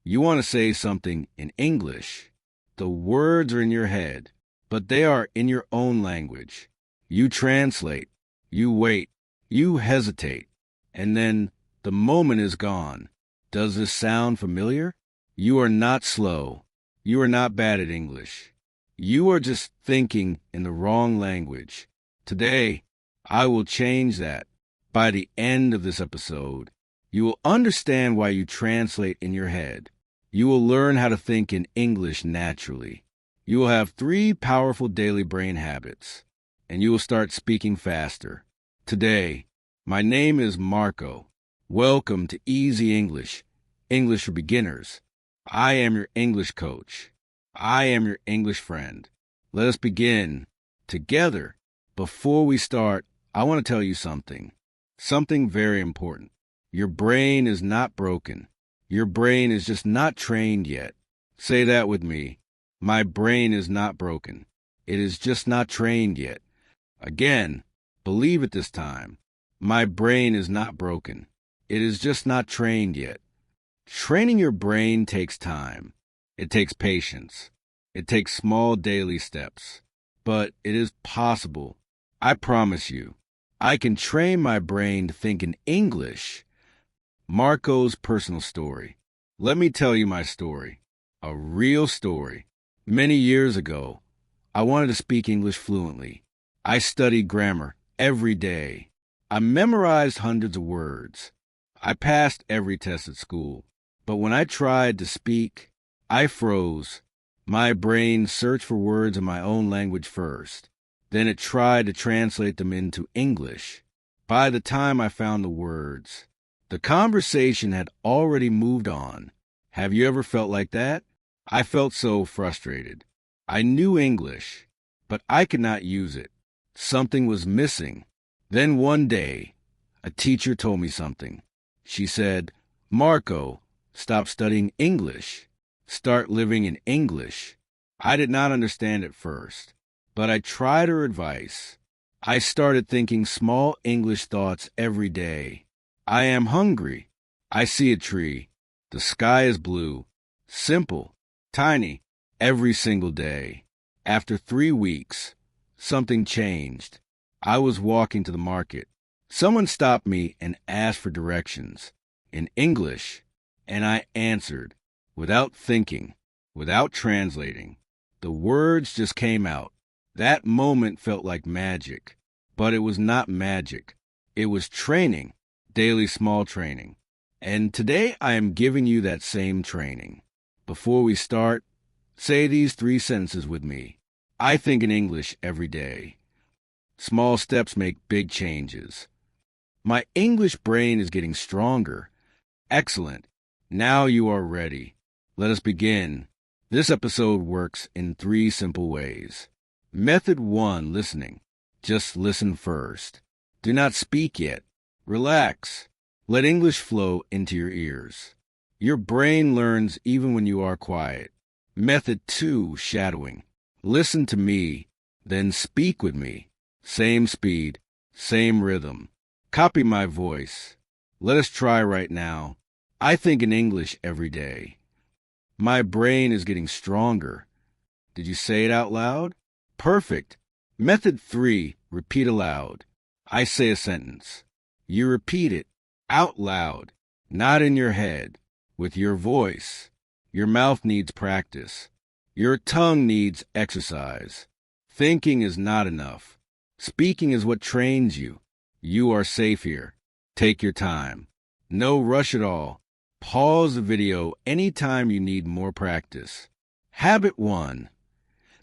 You want to say something in English. The words are in your head, but they are in your own language. You translate, you wait, you hesitate, and then the moment is gone. Does this sound familiar? You are not slow. You are not bad at English. You are just thinking in the wrong language. Today, I will change that. By the end of this episode, you will understand why you translate in your head. You will learn how to think in English naturally. You will have 3 powerful daily brain habits, and you will start speaking faster. Today, my name is Marco. Welcome to Easy English, English for Beginners. I am your English coach. I am your English friend. Let us begin together. Before we start, I want to tell you something. Something very important. Your brain is not broken. Your brain is just not trained yet. Say that with me. My brain is not broken. It is just not trained yet. Again, believe it this time. My brain is not broken. It is just not trained yet. Training your brain takes time. It takes patience. It takes small daily steps. But it is possible. I promise you. I can train my brain to think in English. Marco's personal story. Let me tell you my story. A real story. Many years ago, I wanted to speak English fluently. I studied grammar every day. I memorized hundreds of words. I passed every test at school. But when I tried to speak, I froze. My brain searched for words in my own language first. Then it tried to translate them into English. By the time I found the words, the conversation had already moved on. Have you ever felt like that? I felt so frustrated. I knew English, but I could not use it. Something was missing. Then one day, a teacher told me something. She said, "Marco, stop studying English. Start living in English." I did not understand at first, but I tried her advice. I started thinking small English thoughts every day. I am hungry. I see a tree. The sky is blue. Simple, tiny, every single day. After 3 weeks, something changed. I was walking to the market. Someone stopped me and asked for directions in English, and I answered without thinking, without translating. The words just came out. That moment felt like magic, but it was not magic. It was training, daily small training. And today I am giving you that same training. Before we start, say these 3 sentences with me. I think in English every day. Small steps make big changes. My English brain is getting stronger. Excellent. Now you are ready. Let us begin. This episode works in 3 simple ways. Method 1, listening. Just listen first. Do not speak yet. Relax. Let English flow into your ears. Your brain learns even when you are quiet. Method 2, shadowing. Listen to me, then speak with me. Same speed, same rhythm. Copy my voice. Let us try right now. I think in English every day. My brain is getting stronger. Did you say it out loud? Perfect. Method 3, repeat aloud. I say a sentence. You repeat it out loud, not in your head, with your voice. Your mouth needs practice. Your tongue needs exercise. Thinking is not enough. Speaking is what trains you. You are safe here. Take your time. No rush at all. Pause the video anytime you need more practice. Habit 1.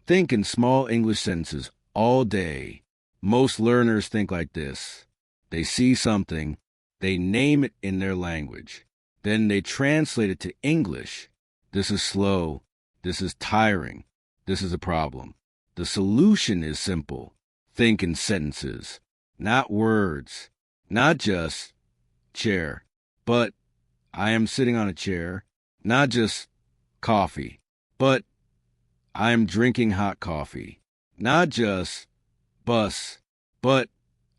Think in small English sentences all day. Most learners think like this. They see something, they name it in their language. Then they translate it to English. This is slow. This is tiring. This is a problem. The solution is simple. Think in sentences, not words, not just chair, but I am sitting on a chair, not just coffee, but I am drinking hot coffee, not just bus, but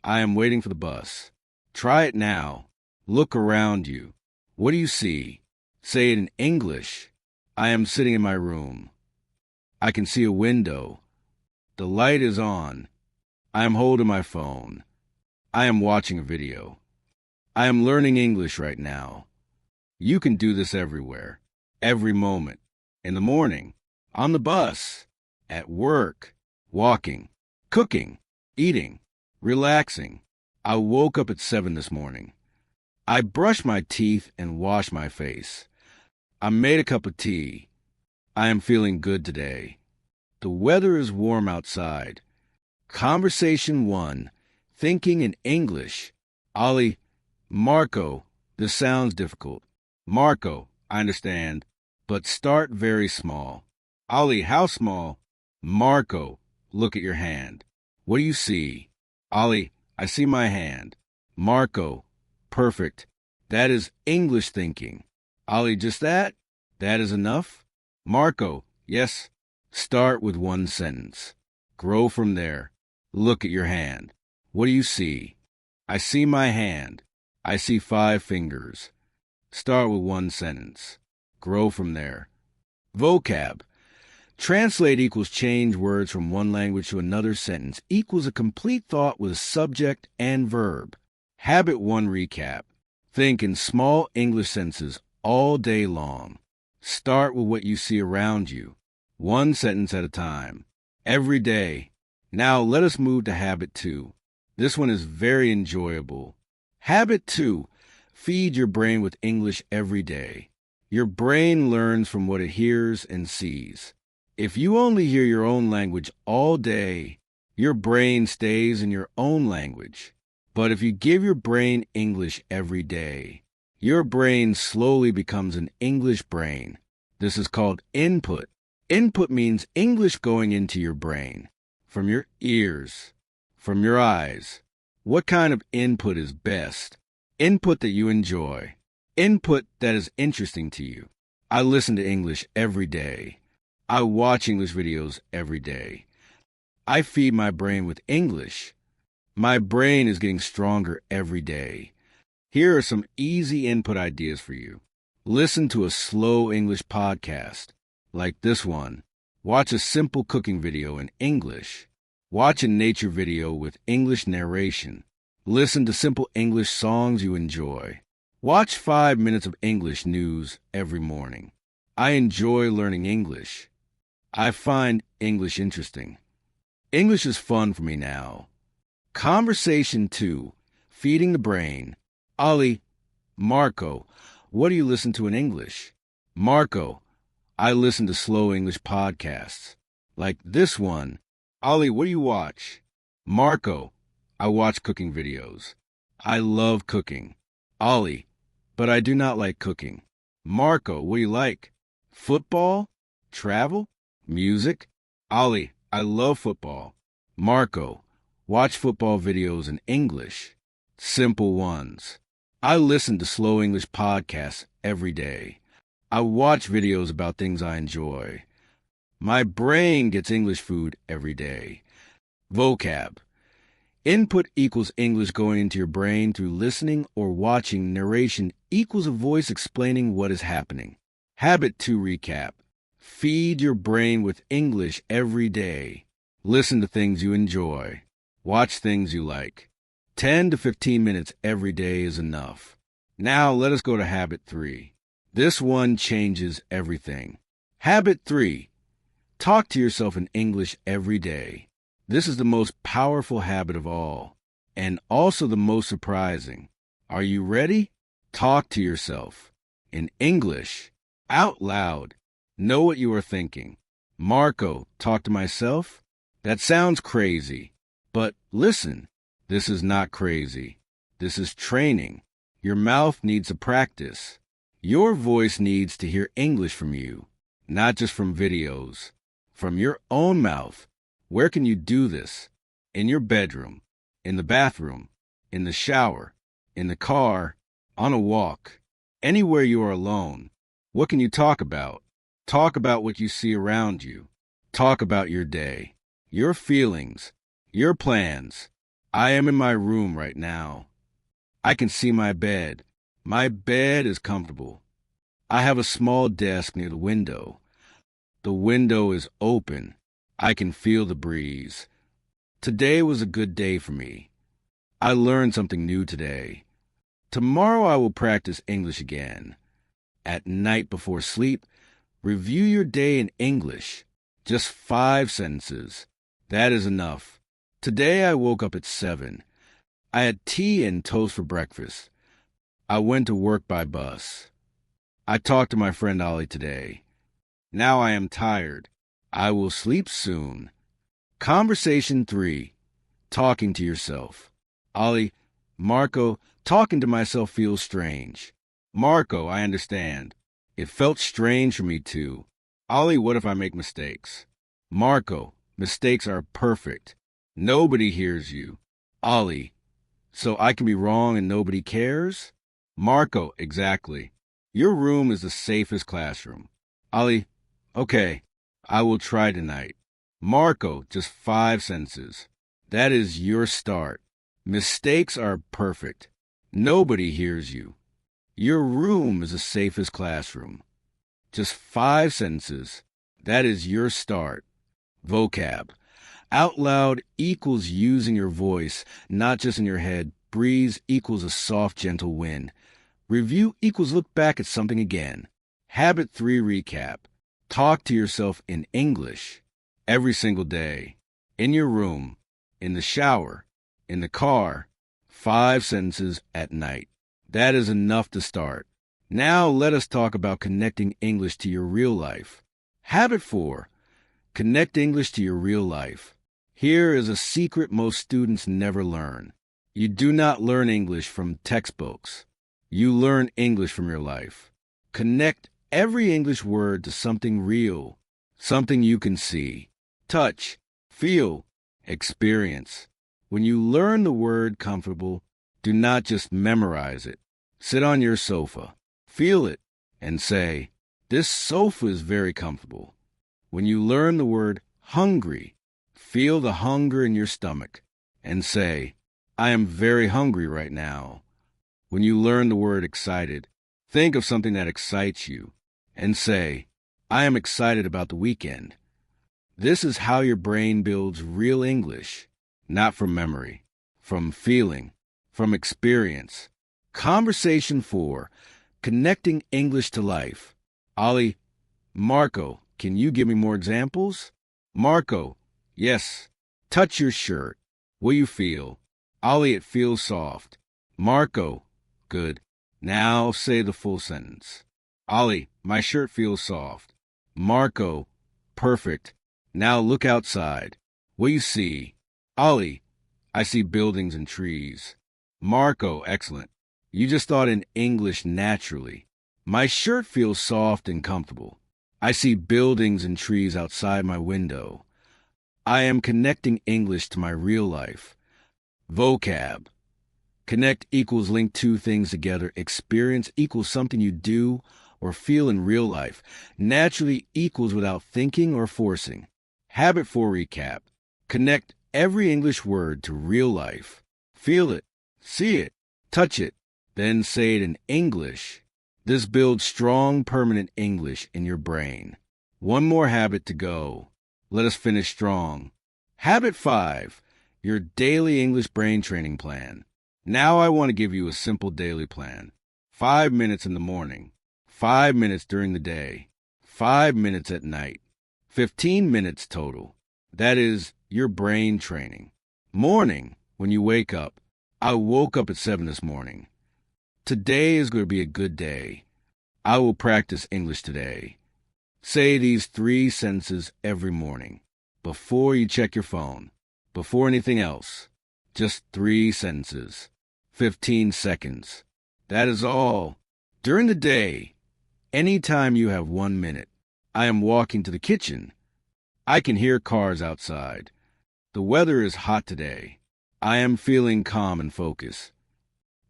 I am waiting for the bus. Try it now. Look around you. What do you see? Say it in English. I am sitting in my room. I can see a window. The light is on. I am holding my phone. I am watching a video. I am learning English right now. You can do this everywhere, every moment. In the morning, on the bus, at work, walking, cooking, eating, relaxing. I woke up at 7 this morning. I brushed my teeth and washed my face. I made a cup of tea. I am feeling good today. The weather is warm outside. Conversation 1. Thinking in English. Ollie, Marco, this sounds difficult. Marco, I understand, but start very small. Ollie, how small? Marco, look at your hand. What do you see? Ollie, I see my hand. Marco, perfect. That is English thinking. Ollie, just that? That is enough? Marco, yes. Start with one sentence. Grow from there. Look at your hand. What do you see? I see my hand. I see 5 fingers. Start with one sentence. Grow from there. Vocab. Translate equals change words from one language to another sentence equals a complete thought with a subject and verb. Habit 1 recap. Think in small English sentences all day long. Start with what you see around you, one sentence at a time, every day. Now let us move to habit 2. This one is very enjoyable. Habit 2. Feed your brain with English every day. Your brain learns from what it hears and sees. If you only hear your own language all day, your brain stays in your own language. But if you give your brain English every day, your brain slowly becomes an English brain. This is called input. Input means English going into your brain, from your ears, from your eyes. What kind of input is best? Input that you enjoy. Input that is interesting to you. I listen to English every day. I watch English videos every day. I feed my brain with English. My brain is getting stronger every day. Here are some easy input ideas for you. Listen to a slow English podcast, like this one. Watch a simple cooking video in English. Watch a nature video with English narration. Listen to simple English songs you enjoy. Watch 5 minutes of English news every morning. I enjoy learning English. I find English interesting. English is fun for me now. Conversation 2. Feeding the brain. Ollie, Marco, what do you listen to in English? Marco, I listen to slow English podcasts. Like this one. Ollie, what do you watch? Marco, I watch cooking videos. I love cooking. Ollie, but I do not like cooking. Marco, what do you like? Football? Travel? Music? Ollie, I love football. Marco, watch football videos in English. Simple ones. I listen to slow English podcasts every day. I watch videos about things I enjoy. My brain gets English food every day. Vocab. Input equals English going into your brain through listening or watching. Narration equals a voice explaining what is happening. Habit 2 recap. Feed your brain with English every day. Listen to things you enjoy. Watch things you like. 10 to 15 minutes every day is enough. Now let us go to habit 3. This one changes everything. Habit 3. Talk to yourself in English every day. This is the most powerful habit of all, and also the most surprising. Are you ready? Talk to yourself in English, out loud. Know what you are thinking. Marco, talk to myself? That sounds crazy. But listen, this is not crazy. This is training. Your mouth needs a practice. Your voice needs to hear English from you, not just from videos. From your own mouth. Where can you do this? In your bedroom, in the bathroom, in the shower, in the car, on a walk, anywhere you are alone. What can you talk about? Talk about what you see around you. Talk about your day, your feelings, your plans. I am in my room right now. I can see my bed. My bed is comfortable. I have a small desk near the window. The window is open. I can feel the breeze. Today was a good day for me. I learned something new today. Tomorrow I will practice English again. At night before sleep, review your day in English. Just 5 sentences. That is enough. Today I woke up at 7. I had tea and toast for breakfast. I went to work by bus. I talked to my friend Ollie today. Now I am tired. I will sleep soon. Conversation 3. Talking to yourself. Ollie, Marco, talking to myself feels strange. Marco, I understand. It felt strange for me too. Ollie, what if I make mistakes? Marco, mistakes are perfect. Nobody hears you. Ollie, so I can be wrong and nobody cares? Marco, exactly. Your room is the safest classroom. Ollie, okay, I will try tonight. Marco, just 5 sentences. That is your start. Mistakes are perfect. Nobody hears you. Your room is the safest classroom. Just 5 sentences. That is your start. Vocab. Out loud equals using your voice, not just in your head. Breeze equals a soft, gentle wind. Review equals look back at something again. Habit 3 recap. Talk to yourself in English every single day. In your room, in the shower, in the car. 5 sentences at night. That is enough to start. Now let us talk about connecting English to your real life. Habit 4. Connect English to your real life. Here is a secret most students never learn. You do not learn English from textbooks. You learn English from your life. Connect every English word to something real, something you can see, touch, feel, experience. When you learn the word comfortable, do not just memorize it. Sit on your sofa, feel it, and say, "This sofa is very comfortable." When you learn the word hungry, feel the hunger in your stomach and say, "I am very hungry right now." When you learn the word excited, think of something that excites you and say, "I am excited about the weekend." This is how your brain builds real English, not from memory, from feeling, from experience. Conversation 4. Connecting English to life. Ollie, Marco, can you give me more examples? Marco, yes. Touch your shirt. What do you feel? Ollie, it feels soft. Marco, good. Now say the full sentence. Ollie, my shirt feels soft. Marco, perfect. Now look outside. What do you see? Ollie, I see buildings and trees. Marco, excellent. You just thought in English naturally. My shirt feels soft and comfortable. I see buildings and trees outside my window. I am connecting English to my real life. Vocab. Connect equals link 2 things together. Experience equals something you do or feel in real life. Naturally equals without thinking or forcing. Habit 4 recap. Connect every English word to real life. Feel it, see it, touch it, then say it in English. This builds strong, permanent English in your brain. One more habit to go. Let us finish strong. Habit 5. Your daily English brain training plan. Now I want to give you a simple daily plan. 5 minutes in the morning, 5 minutes during the day, 5 minutes at night, 15 minutes total. That is your brain training. Morning, when you wake up. I woke up at 7 this morning. Today is going to be a good day. I will practice English today. Say these 3 sentences every morning. Before you check your phone. Before anything else. Just 3 sentences. 15 seconds. That is all. During the day, anytime you have 1 minute, I am walking to the kitchen. I can hear cars outside. The weather is hot today. I am feeling calm and focused.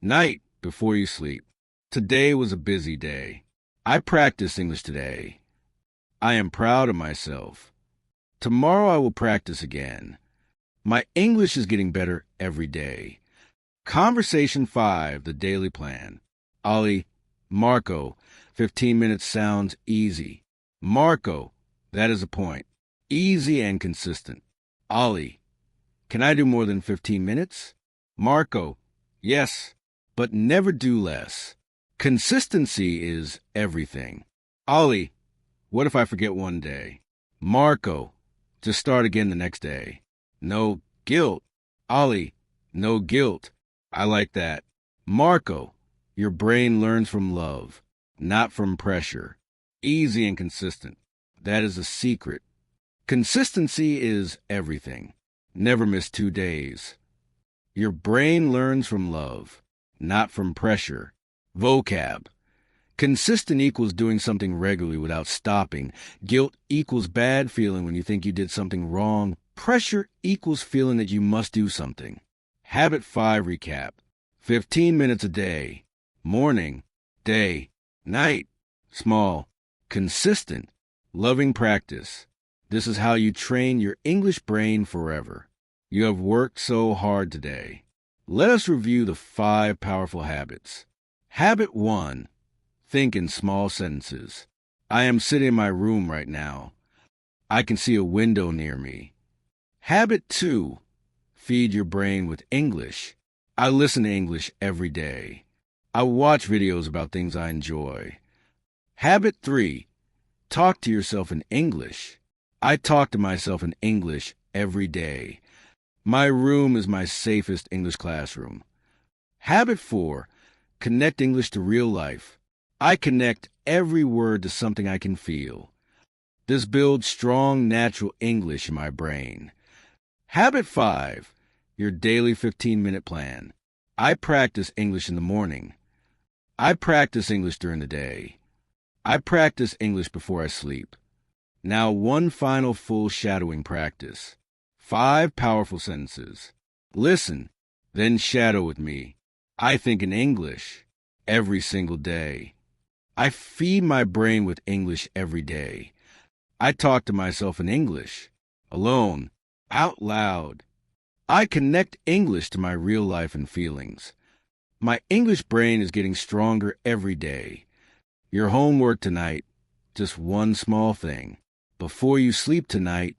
Night, before you sleep. Today was a busy day. I practiced English today. I am proud of myself. Tomorrow I will practice again. My English is getting better every day. Conversation 5, the daily plan. Ollie, Marco, 15 minutes sounds easy. Marco, that is a point. Easy and consistent. Ollie, can I do more than 15 minutes? Marco, yes, but never do less. Consistency is everything. Ollie, what if I forget one day? Marco, just start again the next day. No guilt. Ollie, no guilt. I like that. Marco, your brain learns from love, not from pressure. Easy and consistent. That is a secret. Consistency is everything. Never miss 2 days. Your brain learns from love, not from pressure. Vocab. Consistent equals doing something regularly without stopping. Guilt equals bad feeling when you think you did something wrong. Pressure equals feeling that you must do something. Habit 5 recap. 15 minutes a day. Morning, day, night. Small, consistent, loving practice. This is how you train your English brain forever. You have worked so hard today. Let us review the 5 powerful habits. Habit 1. Think in small sentences. I am sitting in my room right now. I can see a window near me. Habit 2. Feed your brain with English. I listen to English every day. I watch videos about things I enjoy. Habit 3. Talk to yourself in English. I talk to myself in English every day. My room is my safest English classroom. Habit 4. Connect English to real life. I connect every word to something I can feel. This builds strong, natural English in my brain. Habit 5. Your daily 15-minute plan. I practice English in the morning. I practice English during the day. I practice English before I sleep. Now, one final full shadowing practice. 5 powerful sentences. Listen, then shadow with me. I think in English every single day. I feed my brain with English every day. I talk to myself in English, alone, out loud. I connect English to my real life and feelings. My English brain is getting stronger every day. Your homework tonight, just one small thing. Before you sleep tonight,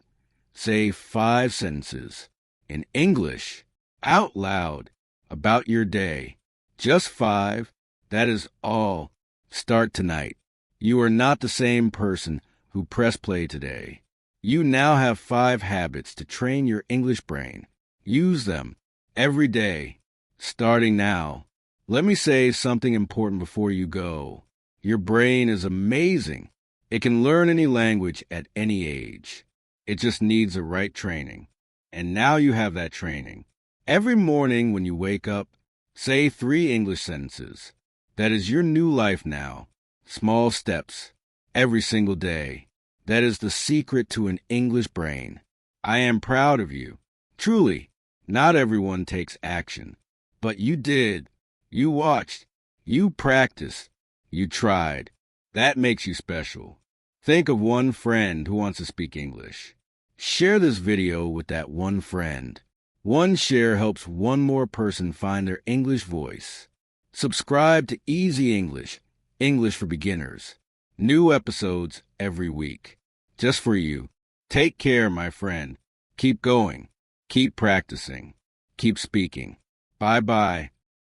say 5 sentences in English, out loud, about your day. Just 5. That is all. Start tonight. You are not the same person who pressed play today. You now have 5 habits to train your English brain. Use them every day, starting now. Let me say something important before you go. Your brain is amazing. It can learn any language at any age. It just needs the right training. And now you have that training. Every morning when you wake up, say 3 English sentences. That is your new life now. Small steps. Every single day. That is the secret to an English brain. I am proud of you. Truly, not everyone takes action. But you did. You watched. You practiced. You tried. That makes you special. Think of one friend who wants to speak English. Share this video with that one friend. One share helps one more person find their English voice. Subscribe to Easy English, English for Beginners. New episodes every week. Just for you. Take care, my friend. Keep going. Keep practicing. Keep speaking. Bye-bye.